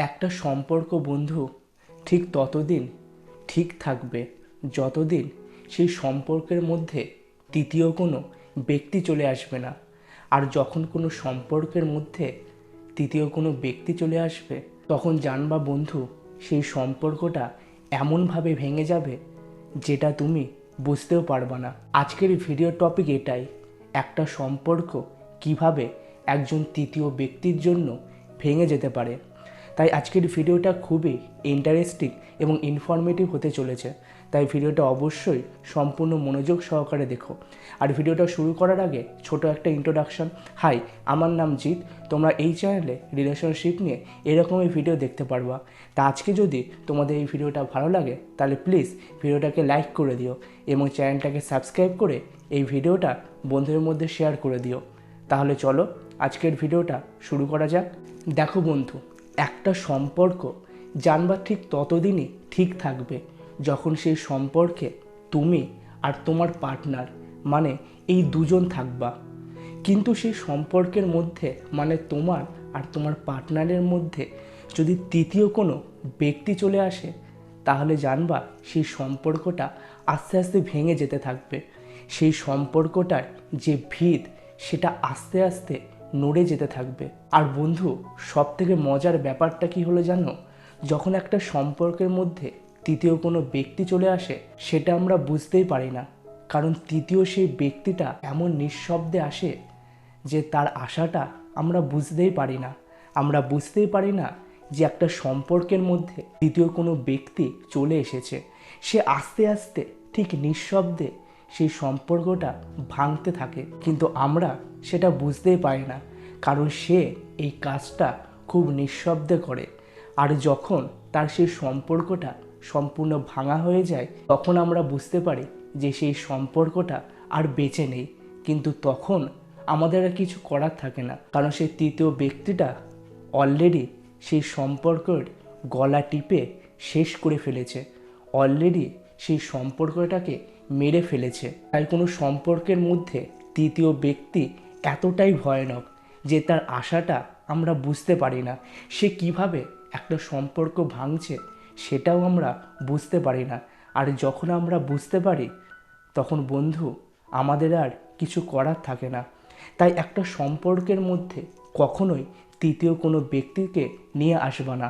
একটা সম্পর্ক বন্ধু ঠিক ততদিন ঠিক থাকবে যতদিন সেই সম্পর্কের মধ্যে তৃতীয় কোনো ব্যক্তি চলে আসবে না। আর যখন কোনো সম্পর্কের মধ্যে তৃতীয় কোনো ব্যক্তি চলে আসবে তখন জানবা বন্ধু সেই সম্পর্কটা এমনভাবে ভেঙে যাবে যেটা তুমি বুঝতেও পারবা না। আজকের ভিডিও টপিক এটাই, একটা সম্পর্ক কিভাবে একজন তৃতীয় ব্যক্তির জন্য ভেঙে যেতে পারে। তাই আজকের ভিডিওটা খুবই ইন্টারেস্টিং এবং ইনফরমেটিভ হতে চলেছে, তাই ভিডিওটা অবশ্যই সম্পূর্ণ মনোযোগ সহকারে দেখো। আর ভিডিওটা শুরু করার আগে ছোট একটা ইন্ট্রোডাকশন। হাই, আমার নাম জিৎ। তোমরা এই চ্যানেলে রিলেশনশিপ নিয়ে এরকমই ভিডিও দেখতে পারবা। তা আজকে যদি তোমাদের এই ভিডিওটা ভালো লাগে তাহলে প্লিজ ভিডিওটাকে লাইক করে দিও এবং চ্যানেলটাকে সাবস্ক্রাইব করে এই ভিডিওটা বন্ধুদের মধ্যে শেয়ার করে দিও। তাহলে চলো আজকের ভিডিওটা শুরু করা যাক। দেখো বন্ধু, একটা সম্পর্ক জানবা ঠিক ততদিনই ঠিক থাকবে যখন সেই সম্পর্কে তুমি আর তোমার পার্টনার মানে এই দুজন থাকবা। কিন্তু সেই সম্পর্কের মধ্যে মানে তোমার আর তোমার পার্টনারের মধ্যে যদি তৃতীয় কোনো ব্যক্তি চলে আসে তাহলে জানবা সেই সম্পর্কটা আস্তে আস্তে ভেঙে যেতে থাকবে। সেই সম্পর্কটার যে ভিত সেটা আস্তে আস্তে নড়ে যেতে থাকবে। আর বন্ধু, সবথেকে মজার ব্যাপারটা কি হলো জানো? যখন একটা সম্পর্কের মধ্যে তৃতীয় কোনো ব্যক্তি চলে আসে সেটা আমরা বুঝতেই পারি না, কারণ তৃতীয় সেই ব্যক্তিটা এমন নিঃশব্দে আসে যে তার আশাটা আমরা বুঝতেই পারি না। আমরা বুঝতেই পারি না যে একটা সম্পর্কের মধ্যে তৃতীয় কোনো ব্যক্তি চলে এসেছে। সে আস্তে আস্তে ঠিক নিঃশব্দে সেই সম্পর্কটা ভাঙতে থাকে, কিন্তু আমরা সেটা বুঝতেই পারি না, কারণ সে এই কাজটা খুব নিঃশব্দে করে। আর যখন তার সেই সম্পর্কটা সম্পূর্ণ ভাঙা হয়ে যায় তখন আমরা বুঝতে পারি যে সেই সম্পর্কটা আর বেঁচে নেই। কিন্তু তখন আমাদের আর কিছু করার থাকে না, কারণ সেই তৃতীয় ব্যক্তিটা অলরেডি সেই সম্পর্কের গলা টিপে শেষ করে ফেলেছে, অলরেডি সেই সম্পর্কটাকে মেরে ফেলেছে। তাই কোনো সম্পর্কের মধ্যে তৃতীয় ব্যক্তি এতটাই ভয়ানক যে তার আশাটা আমরা বুঝতে পারি না। সে কিভাবে একটা সম্পর্ক ভাঙছে সেটাও আমরা বুঝতে পারি না। আর যখন আমরা বুঝতে পারি তখন বন্ধু আমাদের আর কিছু করার থাকে না। তাই একটা সম্পর্কের মধ্যে কখনোই তৃতীয় কোনো ব্যক্তিকে নিয়ে আসবা না,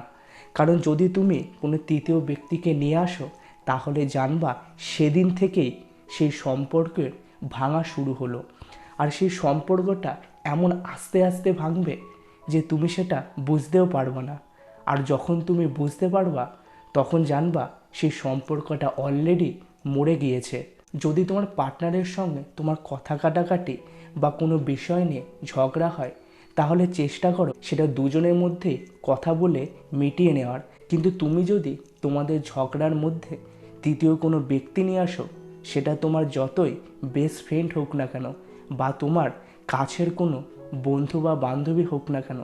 কারণ যদি তুমি কোনো তৃতীয় ব্যক্তিকে নিয়ে আসো তাহলে জানবা সেদিন থেকেই সেই সম্পর্কের ভাঙা শুরু হলো। আর সেই সম্পর্কটা এমন আস্তে আস্তে ভাঙবে যে তুমি সেটা বুঝতেও পারবে না। আর যখন তুমি বুঝতে পারবা তখন জানবা সেই সম্পর্কটা অলরেডি মরে গিয়েছে। যদি তোমার পার্টনারের সঙ্গে তোমার কথা কাটাকাটি বা কোনো বিষয় নিয়ে ঝগড়া হয় তাহলে চেষ্টা করো সেটা দুজনের মধ্যেই কথা বলে মিটিয়ে নেওয়ার। কিন্তু তুমি যদি তোমাদের ঝগড়ার মধ্যে তৃতীয় কোনো ব্যক্তি নিয়ে আসো, সেটা তোমার যতই বেস্ট ফ্রেন্ড হোক না কেন বা তোমার কাছের কোনো বন্ধু বা বান্ধবী হোক না কেন,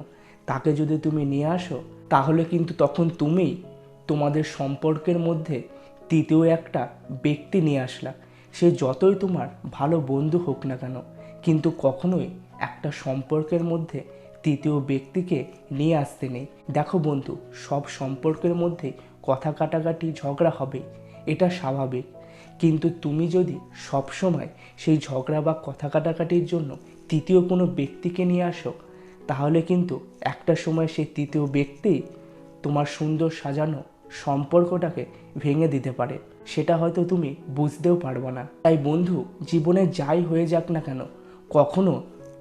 তাকে যদি তুমি নিয়ে আসো তাহলে কিন্তু তখন তুমিই তোমাদের সম্পর্কের মধ্যে তৃতীয় একটা ব্যক্তি নিয়ে আসলা। সে যতই তোমার ভালো বন্ধু হোক না কেন, কিন্তু কখনোই একটা সম্পর্কের মধ্যে তৃতীয় ব্যক্তিকে নিয়ে আসতে নেই। দেখো বন্ধু, সব সম্পর্কের মধ্যে কথা কাটাকাটি ঝগড়া হবে, এটা স্বাভাবিক। কিন্তু তুমি যদি সবসময় সেই ঝগড়া বা কথা কাটাকাটির জন্য তৃতীয় কোনো ব্যক্তিকে নিয়ে আসো তাহলে কিন্তু একটা সময় সেই তৃতীয় ব্যক্তি তোমার সুন্দর সাজানো সম্পর্কটাকে ভেঙে দিতে পারে, সেটা হয়তো তুমি বুঝতেও পারবে না। তাই বন্ধু, জীবনে যাই হয়ে যাক না কেন কখনো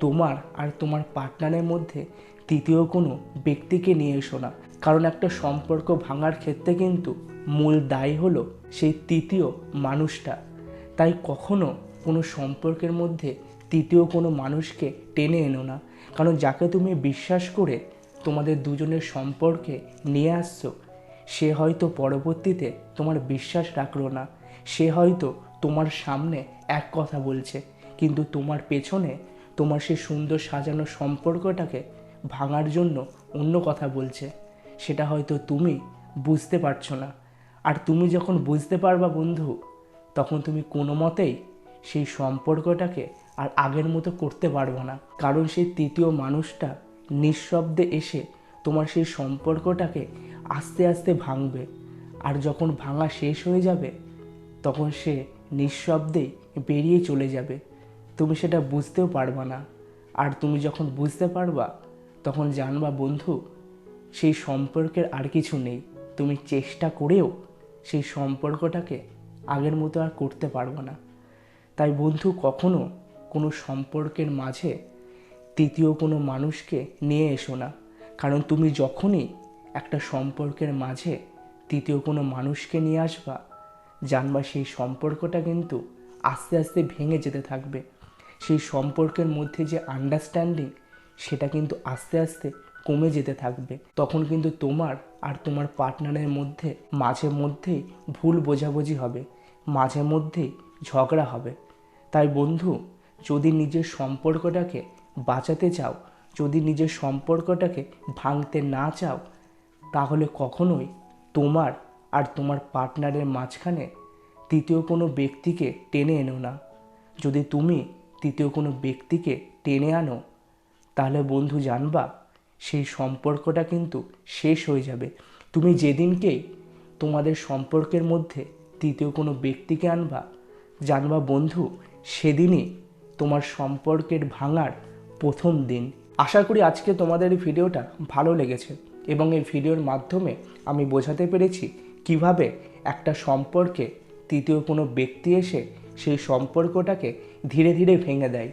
তোমার আর তোমার পার্টনারের মধ্যে তৃতীয় কোনো ব্যক্তিকে নিয়ে এসো না, কারণ একটা সম্পর্ক ভাঙার ক্ষেত্রে কিন্তু মূল দায়ী হলো সেই তৃতীয় মানুষটা। তাই কখনো কোনো সম্পর্কের মধ্যে তৃতীয় কোনো মানুষকে টেনে এনো না, কারণ যাকে তুমি বিশ্বাস করে তোমাদের দুজনের সম্পর্কে নিয়ে আসছো সে হয়তো পরবর্তীতে তোমার বিশ্বাস রাখলো না। সে হয়তো তোমার সামনে এক কথা বলছে কিন্তু তোমার পেছনে তোমার সে সুন্দর সাজানো সম্পর্কটাকে ভাঙার জন্য অন্য কথা বলছে। সেটা হয়তো তুমি বুঝতে পারছো না। আর তুমি যখন বুঝতে পারবা বন্ধু, তখন তুমি কোনো মতেই সেই সম্পর্কটাকে আর আগের মতো করতে পারবো না, কারণ সেই তৃতীয় মানুষটা নিঃশব্দে এসে তোমার সেই সম্পর্কটাকে আস্তে আস্তে ভাঙবে। আর যখন ভাঙা শেষ হয়ে যাবে তখন সে নিঃশব্দেই বেরিয়ে চলে যাবে, তুমি সেটা বুঝতেও পারবা না। আর তুমি যখন বুঝতে পারবা তখন জানবা বন্ধু, সেই সম্পর্কের আর কিছু নেই। তুমি চেষ্টা করেও সেই সম্পর্কটাকে আগের মতো আর করতে পারবে না। তাই বন্ধু, কখনো কোনো সম্পর্কের মাঝে তৃতীয় কোনো মানুষকে নিয়ে এসো না। কারণ তুমি যখনই একটা সম্পর্কের মাঝে তৃতীয় কোনো মানুষকে নিয়ে আসবা, জানবা সেই সম্পর্কটা কিন্তু আস্তে আস্তে ভেঙে যেতে থাকবে। সেই সম্পর্কের মধ্যে যে আন্ডারস্ট্যান্ডিং, সেটা কিন্তু আস্তে আস্তে কমে যেতে থাকবে। তখন কিন্তু তোমার আর তোমার পার্টনারের মধ্যে মাঝে মধ্যেই ভুল বোঝাবুঝি হবে, মাঝে মধ্যেই ঝগড়া হবে। তাই বন্ধু, যদি নিজের সম্পর্কটাকে বাঁচাতে চাও, যদি নিজের সম্পর্কটাকে ভাঙতে না চাও, তাহলে কখনোই তোমার আর তোমার পার্টনারের মাঝখানে তৃতীয় কোনো ব্যক্তিকে টেনে এনো না। যদি তুমি তৃতীয় কোনো ব্যক্তিকে টেনে আনো, তাহলে বন্ধু জানবা সেই সম্পর্কটা কিন্তু শেষ হয়ে যাবে। তুমি যেদিনকেই তোমাদের সম্পর্কের মধ্যে তৃতীয় কোনো ব্যক্তিকে আনবা, জানবা বন্ধু, সেদিনই তোমার সম্পর্কের ভাঙার প্রথম দিন। আশা করি আজকে তোমাদের এই ভিডিওটা ভালো লেগেছে এবং এই ভিডিওর মাধ্যমে আমি বোঝাতে পেরেছি কিভাবে একটা সম্পর্কে তৃতীয় কোনো ব্যক্তি এসে সেই সম্পর্কটাকে ধীরে ধীরে ভেঙে দেয়,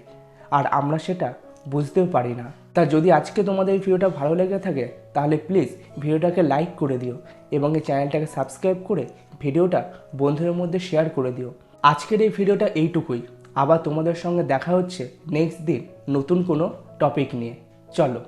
আর আমরা সেটা বুঝতেও পারি না। তা যদি আজকে তোমাদের এই ভিডিওটা ভালো লেগে থাকে তাহলে প্লিজ ভিডিওটাকে লাইক করে দিও এবং এই চ্যানেলটাকে সাবস্ক্রাইব করে ভিডিওটা বন্ধুদের মধ্যে শেয়ার করে দিও। আজকের এই ভিডিওটা এইটুকুই। আবার তোমাদের সঙ্গে দেখা হচ্ছে নেক্সট দিন নতুন কোনো টপিক নিয়ে। চলো।